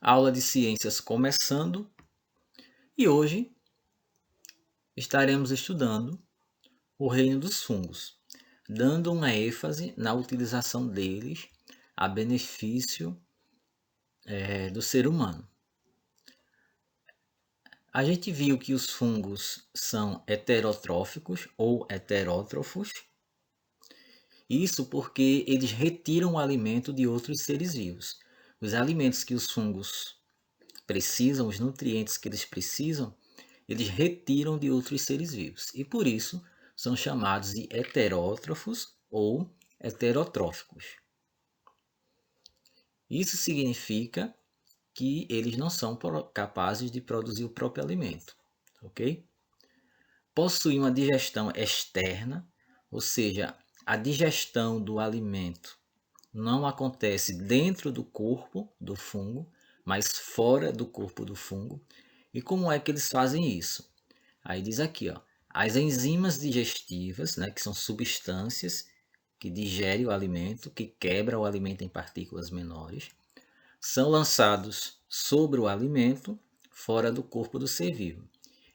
Aula de ciências começando e hoje estaremos estudando o reino dos fungos, dando uma ênfase na utilização deles a benefício do ser humano. A gente viu que os fungos são heterotróficos ou heterótrofos, isso porque eles retiram o alimento de outros seres vivos. Os alimentos que os fungos precisam, os nutrientes que eles precisam, eles retiram de outros seres vivos e por isso são chamados de heterótrofos ou heterotróficos. Isso significa que eles não são capazes de produzir o próprio alimento, ok? Possuem uma digestão externa, ou seja, a digestão do alimento não acontece dentro do corpo do fungo, mas fora do corpo do fungo. E como é que eles fazem isso? Aí diz aqui, ó, as enzimas digestivas, né, que são substâncias que digerem o alimento, que quebram o alimento em partículas menores, são lançados sobre o alimento fora do corpo do ser vivo.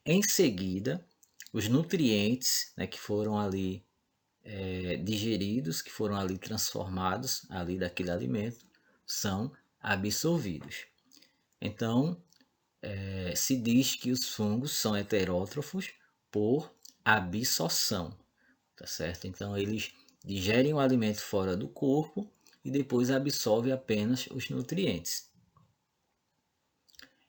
Em seguida, os nutrientes, né, que foram ali digeridos, que foram ali transformados ali daquele alimento, são absorvidos. Então, se diz que os fungos são heterótrofos por absorção, tá certo? Então, eles digerem o alimento fora do corpo e depois absorvem apenas os nutrientes.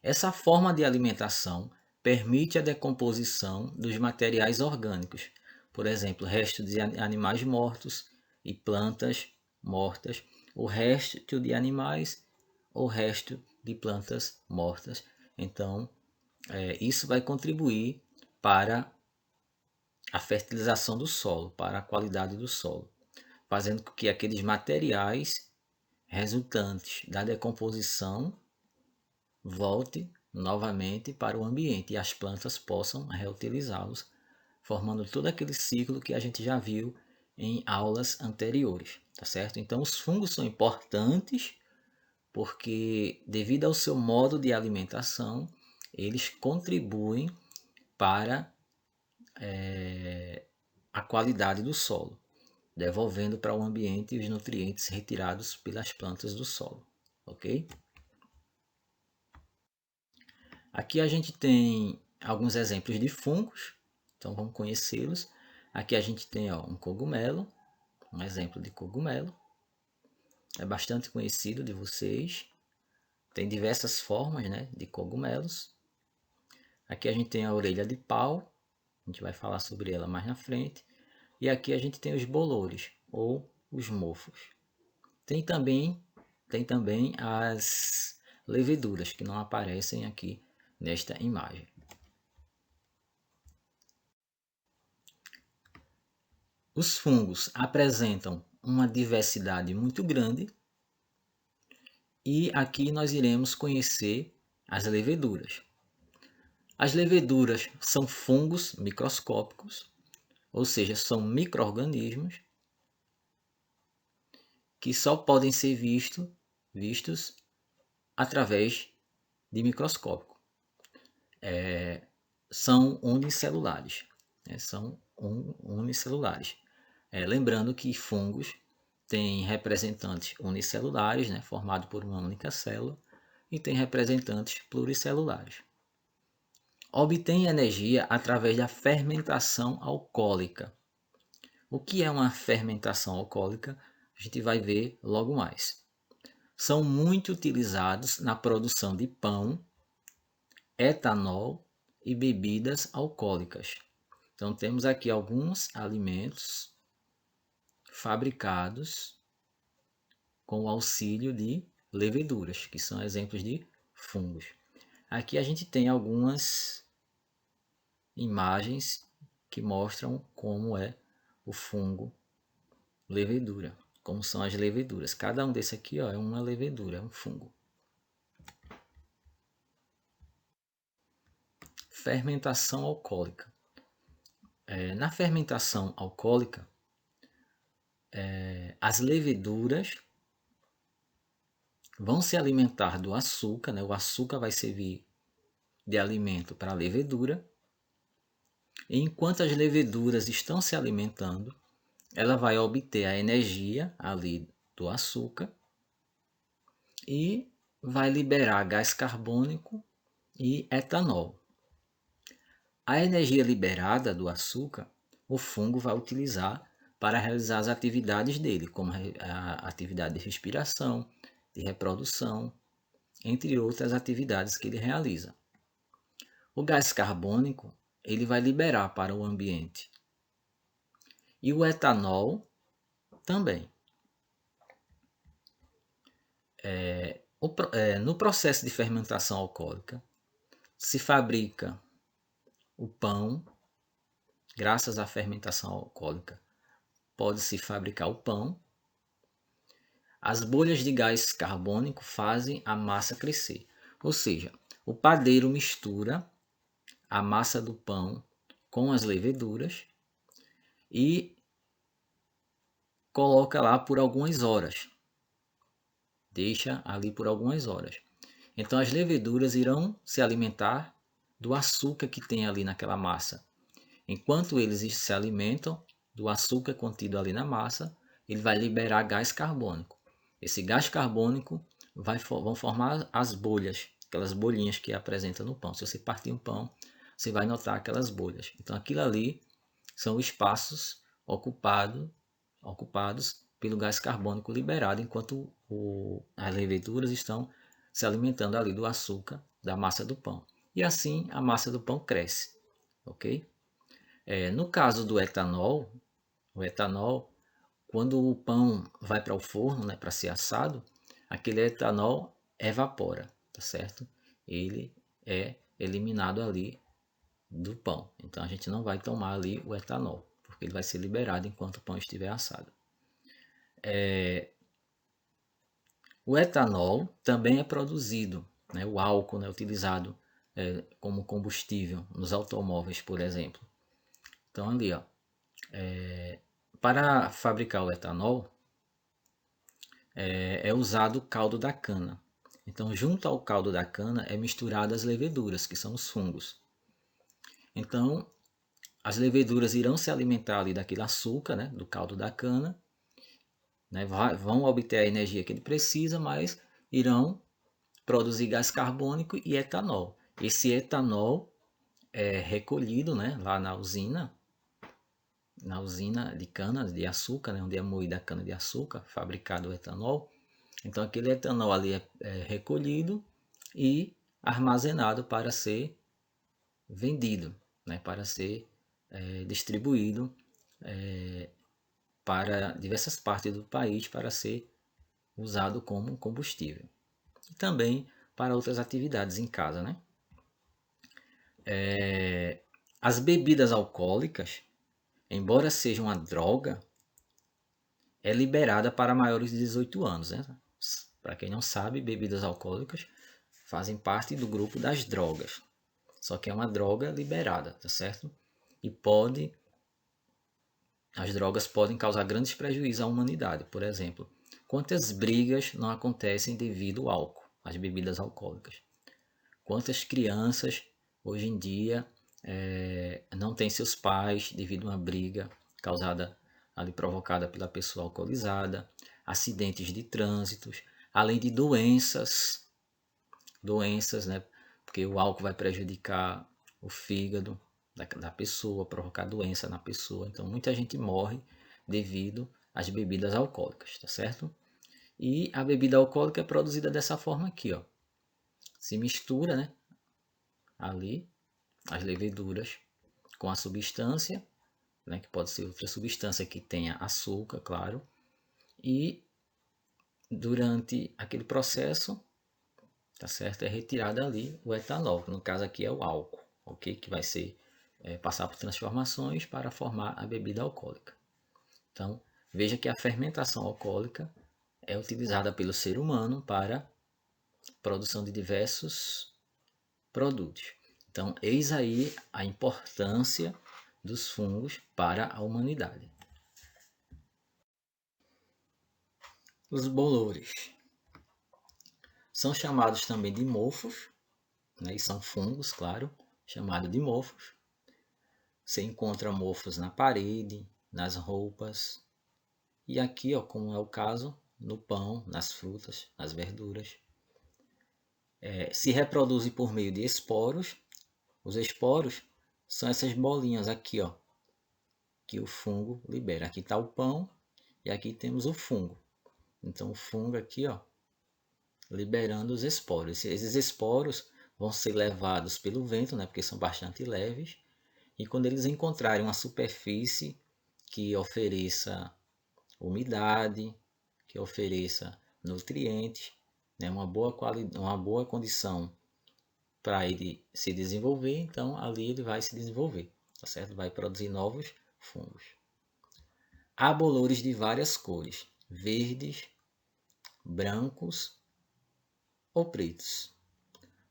Essa forma de alimentação permite a decomposição dos materiais orgânicos, por exemplo, restos de animais mortos e plantas mortas, o resto de animais ou resto de plantas mortas. Então, isso vai contribuir para a fertilização do solo, para a qualidade do solo, fazendo com que aqueles materiais resultantes da decomposição volte novamente para o ambiente e as plantas possam reutilizá-los, formando todo aquele ciclo que a gente já viu em aulas anteriores, tá certo? Então os fungos são importantes porque devido ao seu modo de alimentação, eles contribuem para a qualidade do solo, devolvendo para o ambiente os nutrientes retirados pelas plantas do solo, ok? Aqui a gente tem alguns exemplos de fungos, então vamos conhecê-los. Aqui a gente tem um cogumelo, um exemplo de cogumelo. É bastante conhecido de vocês. Tem diversas formas, né, de cogumelos. Aqui a gente tem a orelha de pau, a gente vai falar sobre ela mais na frente. E aqui a gente tem os bolores, ou os mofos. Tem também as leveduras, que não aparecem aqui nesta imagem. Os fungos apresentam uma diversidade muito grande e aqui nós iremos conhecer as leveduras. As leveduras são fungos microscópicos, ou seja, são micro-organismos que só podem ser vistos através de microscópio. São unicelulares. Unicelulares. Lembrando que fungos têm representantes unicelulares, né, formados por uma única célula, e tem representantes pluricelulares. Obtém energia através da fermentação alcoólica. O que é uma fermentação alcoólica? A gente vai ver logo mais. São muito utilizados na produção de pão, etanol e bebidas alcoólicas. Então temos aqui alguns alimentos fabricados com o auxílio de leveduras, que são exemplos de fungos. Aqui a gente tem algumas imagens que mostram como é o fungo levedura, como são as leveduras. Cada um desse aqui é uma levedura, é um fungo. Fermentação alcoólica. Na fermentação alcoólica, as leveduras vão se alimentar do açúcar, né? O açúcar vai servir de alimento para a levedura. E enquanto as leveduras estão se alimentando, ela vai obter a energia ali do açúcar e vai liberar gás carbônico e etanol. A energia liberada do açúcar, o fungo vai utilizar para realizar as atividades dele, como a atividade de respiração, de reprodução, entre outras atividades que ele realiza. O gás carbônico ele vai liberar para o ambiente. E o etanol também. No processo de fermentação alcoólica, se fabrica o pão, graças à fermentação alcoólica, pode-se fabricar o pão. As bolhas de gás carbônico fazem a massa crescer. Ou seja, o padeiro mistura a massa do pão com as leveduras e coloca lá por algumas horas. Deixa ali por algumas horas. Então as leveduras irão se alimentar do açúcar que tem ali naquela massa. Enquanto eles se alimentam do açúcar contido ali na massa, ele vai liberar gás carbônico. Esse gás carbônico vão formar as bolhas, aquelas bolinhas que apresenta no pão. Se você partir um pão, você vai notar aquelas bolhas. Então aquilo ali são espaços ocupados pelo gás carbônico liberado, enquanto as leveduras estão se alimentando ali do açúcar da massa do pão. E assim a massa do pão cresce, ok? No caso do etanol, o etanol, quando o pão vai para o forno, né, para ser assado, aquele etanol evapora, tá certo? Ele é eliminado ali do pão. Então a gente não vai tomar ali o etanol, porque ele vai ser liberado enquanto o pão estiver assado. O etanol também é produzido, né, o álcool, né, utilizado como combustível nos automóveis, por exemplo. Então ali, ó, para fabricar o etanol é usado o caldo da cana. Então, junto ao caldo da cana é misturado as leveduras, que são os fungos. Então, as leveduras irão se alimentar ali daquele açúcar, né, do caldo da cana, né, vão obter a energia que ele precisa, mas irão produzir gás carbônico e etanol. Esse etanol é recolhido, né, lá na usina de cana de açúcar, né, onde é moída a cana de açúcar, fabricado o etanol. Então aquele etanol ali é recolhido e armazenado para ser vendido, né, para ser distribuído para diversas partes do país para ser usado como combustível. E também para outras atividades em casa, né? As bebidas alcoólicas, embora sejam uma droga, é liberada para maiores de 18 anos. Né? Para quem não sabe, bebidas alcoólicas fazem parte do grupo das drogas. Só que é uma droga liberada, tá certo? E as drogas podem causar grandes prejuízos à humanidade. Por exemplo, quantas brigas não acontecem devido ao álcool, às bebidas alcoólicas? Quantas crianças hoje em dia não têm seus pais devido a uma briga causada ali provocada pela pessoa alcoolizada, acidentes de trânsito, além de doenças, né? Porque o álcool vai prejudicar o fígado da pessoa, provocar doença na pessoa. Então muita gente morre devido às bebidas alcoólicas, tá certo? E a bebida alcoólica é produzida dessa forma aqui, ó. Se mistura, né? Ali as leveduras com a substância, né, que pode ser outra substância que tenha açúcar, claro, e durante aquele processo, tá certo, é retirado ali o etanol, que no caso aqui é o álcool, ok, que vai ser passar por transformações para formar a bebida alcoólica. Então veja que a fermentação alcoólica é utilizada pelo ser humano para produção de diversos produtos. Então, eis aí a importância dos fungos para a humanidade. Os bolores. São chamados também de mofos, né? E são fungos, claro, chamados de mofos. Você encontra mofos na parede, nas roupas, e aqui, ó, como é o caso, no pão, nas frutas, nas verduras. Se reproduzem por meio de esporos. Os esporos são essas bolinhas aqui, ó, que o fungo libera. Aqui está o pão e aqui temos o fungo. Então o fungo aqui, ó, liberando os esporos. Esses esporos vão ser levados pelo vento, né, porque são bastante leves. E quando eles encontrarem uma superfície que ofereça umidade, que ofereça nutrientes, né, uma boa condição para ele se desenvolver, então ali ele vai se desenvolver, tá certo? Vai produzir novos fungos. Há bolores de várias cores, verdes, brancos ou pretos.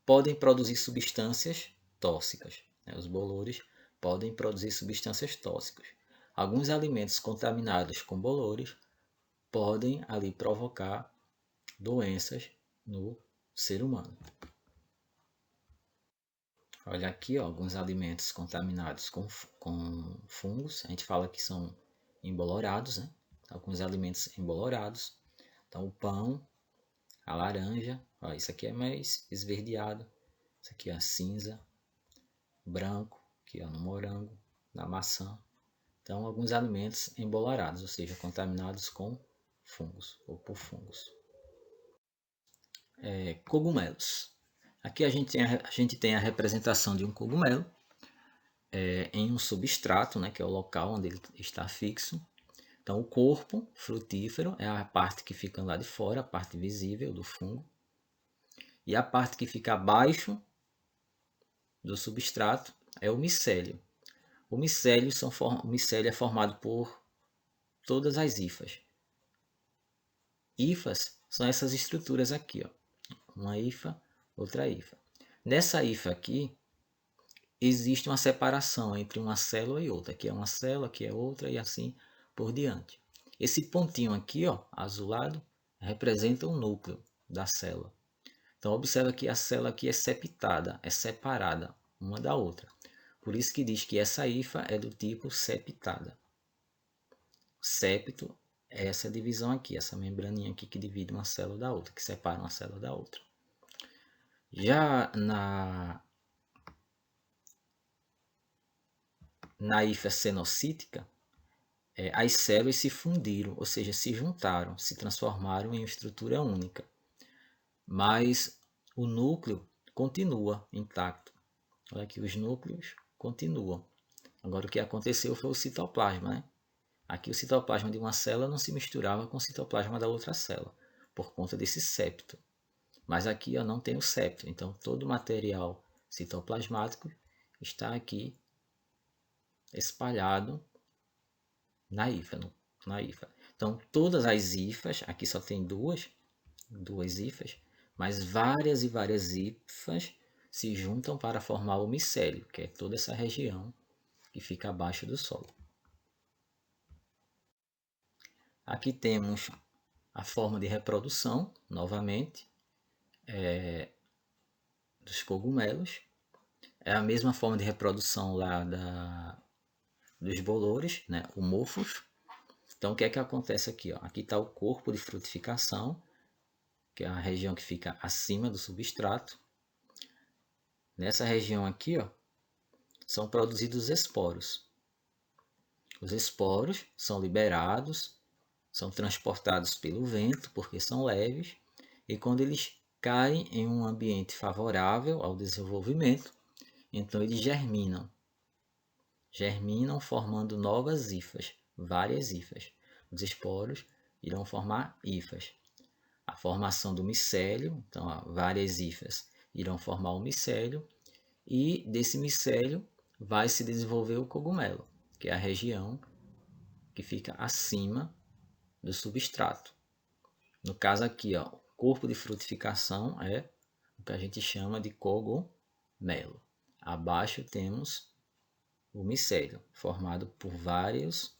Podem produzir substâncias tóxicas. Né? Os bolores podem produzir substâncias tóxicas. Alguns alimentos contaminados com bolores podem ali provocar doenças no ser humano. Olha aqui, ó, alguns alimentos contaminados com fungos. A gente fala que são embolorados, né? Alguns alimentos embolorados. Então, o pão, a laranja, ó, isso aqui é mais esverdeado. Isso aqui é cinza, branco, aqui ó, no morango, na maçã. Então, alguns alimentos embolorados, ou seja, contaminados com fungos ou por fungos. Cogumelos. Aqui a gente tem a representação de um cogumelo em um substrato, né, que é o local onde ele está fixo. Então, o corpo frutífero é a parte que fica lá de fora, a parte visível do fungo. E a parte que fica abaixo do substrato é o micélio. O micélio é formado por todas as hifas. Hifas são essas estruturas aqui, ó. Uma hifa, outra hifa. Nessa hifa aqui, existe uma separação entre uma célula e outra. Aqui é uma célula, aqui é outra e assim por diante. Esse pontinho aqui, ó, azulado, representa o núcleo da célula. Então observa que a célula aqui é septada, é separada uma da outra. Por isso que diz que essa hifa é do tipo septada. Septo é essa divisão aqui, essa membraninha aqui que divide uma célula da outra, que separa uma célula da outra. Já na hifa cenocítica, as células se fundiram, ou seja, se juntaram, se transformaram em uma estrutura única. Mas o núcleo continua intacto. Olha aqui, os núcleos continuam. Agora, o que aconteceu foi o citoplasma, né? Aqui o citoplasma de uma célula não se misturava com o citoplasma da outra célula, por conta desse septo. Mas aqui ó, não tem o septo, então todo o material citoplasmático está aqui espalhado na hifa. Então todas as hifas, aqui só tem duas hifas, mas várias e várias hifas se juntam para formar o micélio, que é toda essa região que fica abaixo do solo. Aqui temos a forma de reprodução, novamente, dos cogumelos. É a mesma forma de reprodução lá dos bolores, né? O mofos. Então, o que é que acontece aqui? Ó? Aqui está o corpo de frutificação, que é a região que fica acima do substrato. Nessa região aqui, ó, são produzidos os esporos. Os esporos são liberados, são transportados pelo vento, porque são leves, e quando eles caem em um ambiente favorável ao desenvolvimento, então eles germinam. Germinam formando novas hifas, várias hifas. Os esporos irão formar hifas. A formação do micélio, então várias hifas irão formar o micélio, e desse micélio vai se desenvolver o cogumelo, que é a região que fica acima do substrato. No caso aqui, ó, o corpo de frutificação é o que a gente chama de cogumelo. Abaixo temos o micélio, formado por várias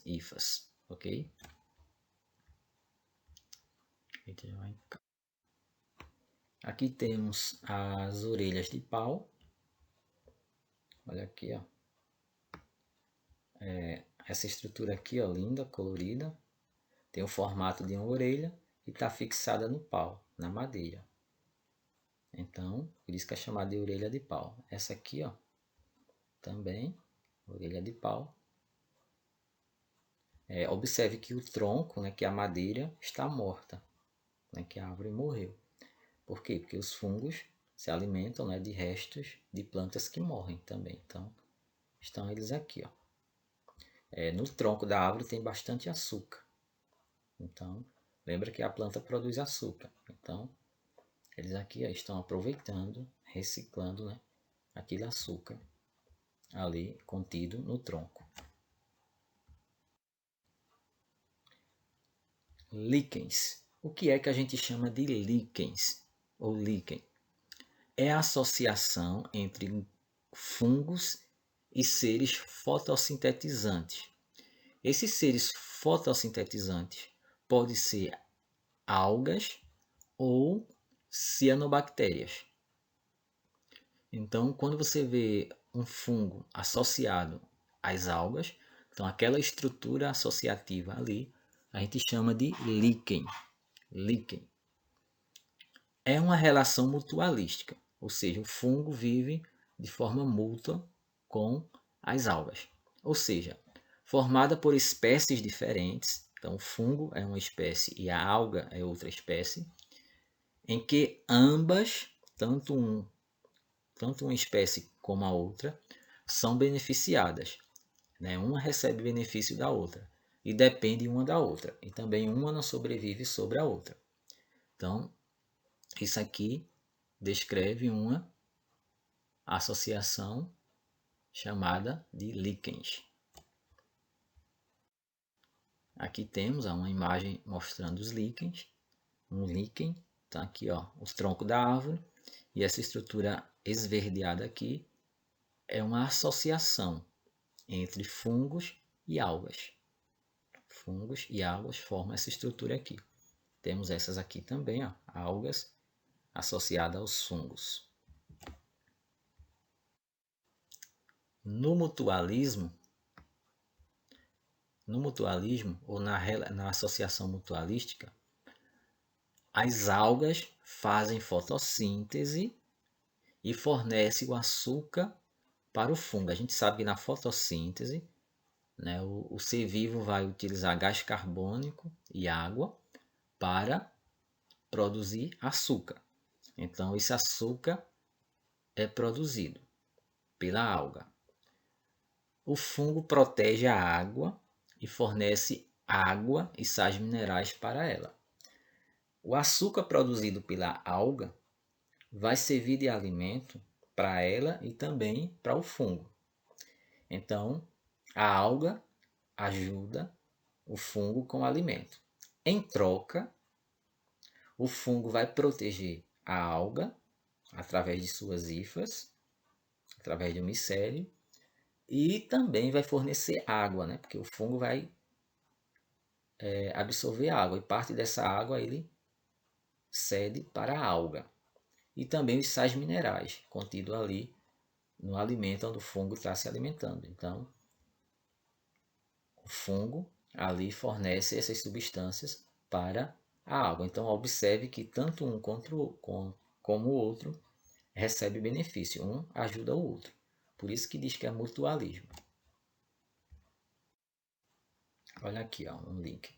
hifas, ok? Aqui temos as orelhas de pau. Olha aqui, ó. Essa estrutura aqui, ó, linda, colorida. Tem o formato de uma orelha e está fixada no pau, na madeira. Então, por isso que é chamada de orelha de pau. Essa aqui, ó, também, orelha de pau. Observe que o tronco, né, que a madeira está morta, né, que a árvore morreu. Por quê? Porque os fungos se alimentam, né, de restos de plantas que morrem também. Então, estão eles aqui, ó. No tronco da árvore tem bastante açúcar. Então, lembra que a planta produz açúcar. Então, eles aqui, ó, estão aproveitando, reciclando, né, aquele açúcar ali contido no tronco. Líquens. O que é que a gente chama de líquens ou líquen? É a associação entre fungos e seres fotossintetizantes. Esses seres fotossintetizantes podem ser algas ou cianobactérias. Então, quando você vê um fungo associado às algas, então aquela estrutura associativa ali, a gente chama de líquen. Líquen. É uma relação mutualística, ou seja, o fungo vive de forma mútua com as algas. Ou seja, formada por espécies diferentes, então o fungo é uma espécie e a alga é outra espécie, em que ambas, tanto uma espécie como a outra, são beneficiadas. Né? Uma recebe benefício da outra e depende uma da outra. E também uma não sobrevive sobre a outra. Então, isso aqui descreve uma associação chamada de líquens. Aqui temos uma imagem mostrando os líquens. Um líquen, tá aqui, ó, os troncos da árvore, e essa estrutura esverdeada aqui é uma associação entre fungos e algas. Fungos e algas formam essa estrutura aqui. Temos essas aqui também, ó, algas associadas aos fungos. No mutualismo ou na associação mutualística, as algas fazem fotossíntese e fornecem o açúcar para o fungo. A gente sabe que na fotossíntese, né, o ser vivo vai utilizar gás carbônico e água para produzir açúcar. Então, esse açúcar é produzido pela alga. O fungo protege a água e fornece água e sais minerais para ela. O açúcar produzido pela alga vai servir de alimento para ela e também para o fungo. Então, a alga ajuda o fungo com o alimento. Em troca, o fungo vai proteger a alga através de suas hifas, através do micélio, e também vai fornecer água, né? Porque o fungo vai absorver água e parte dessa água ele cede para a alga. E também os sais minerais contidos ali no alimento onde o fungo está se alimentando. Então, o fungo ali fornece essas substâncias para a água. Então, observe que tanto um como o outro recebe benefício. Um ajuda o outro. Por isso que diz que é mutualismo. Olha aqui, ó, um link.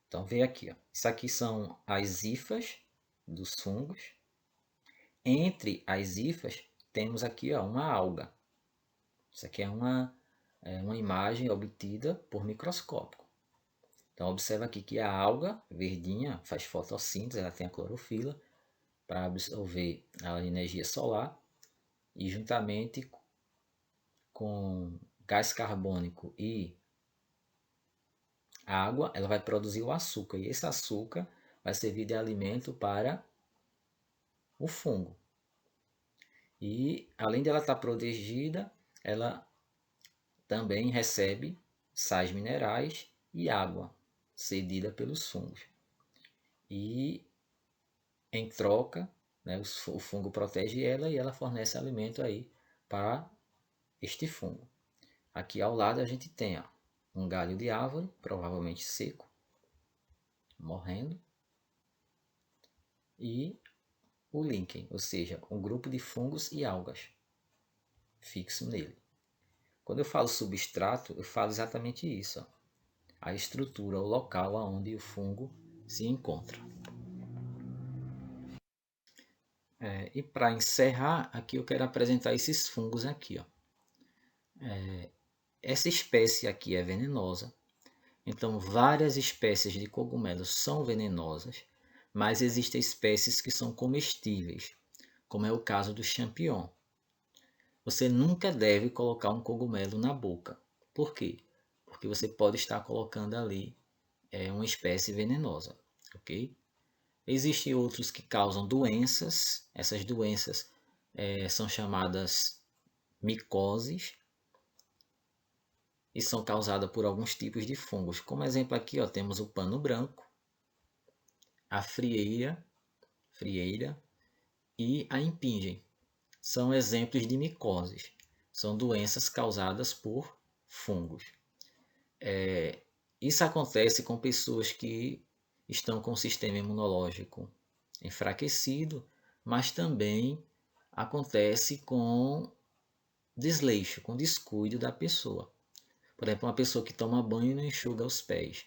Então, vê aqui. Ó. Isso aqui são as hifas dos fungos. Entre as hifas, temos aqui, ó, uma alga. Isso aqui é uma imagem obtida por microscópio. Então, observa aqui que a alga verdinha faz fotossíntese, ela tem a clorofila para absorver a energia solar e juntamente com gás carbônico e água, ela vai produzir o açúcar. E esse açúcar vai servir de alimento para o fungo. E além de ela estar protegida, ela também recebe sais minerais e água cedida pelos fungos. e em troca, né, o fungo protege ela e ela fornece alimento aí para este fungo. Aqui ao lado a gente tem ó, um galho de árvore, provavelmente seco, morrendo, e o líquen, ou seja, um grupo de fungos e algas fixo nele. Quando eu falo substrato, eu falo exatamente isso, ó, a estrutura, o local onde o fungo se encontra. E para encerrar, aqui eu quero apresentar esses fungos aqui. Ó. Essa espécie aqui é venenosa, então várias espécies de cogumelos são venenosas, mas existem espécies que são comestíveis, como é o caso do champignon. Você nunca deve colocar um cogumelo na boca. Por quê? Porque você pode estar colocando ali uma espécie venenosa, ok? Existem outros que causam doenças. Essas doenças são chamadas micoses e são causadas por alguns tipos de fungos. Como exemplo aqui, ó, temos o pano branco, a frieira e a impingem. São exemplos de micoses. São doenças causadas por fungos. Isso acontece com pessoas que estão com o sistema imunológico enfraquecido, mas também acontece com desleixo, com descuido da pessoa. Por exemplo, uma pessoa que toma banho e não enxuga os pés.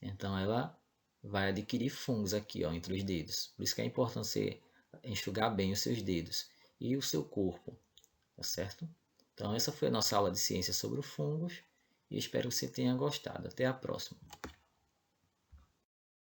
Então ela vai adquirir fungos aqui, ó, entre os dedos. Por isso que é importante você enxugar bem os seus dedos e o seu corpo, tá certo? Então essa foi a nossa aula de ciência sobre os fungos e espero que você tenha gostado. Até a próxima.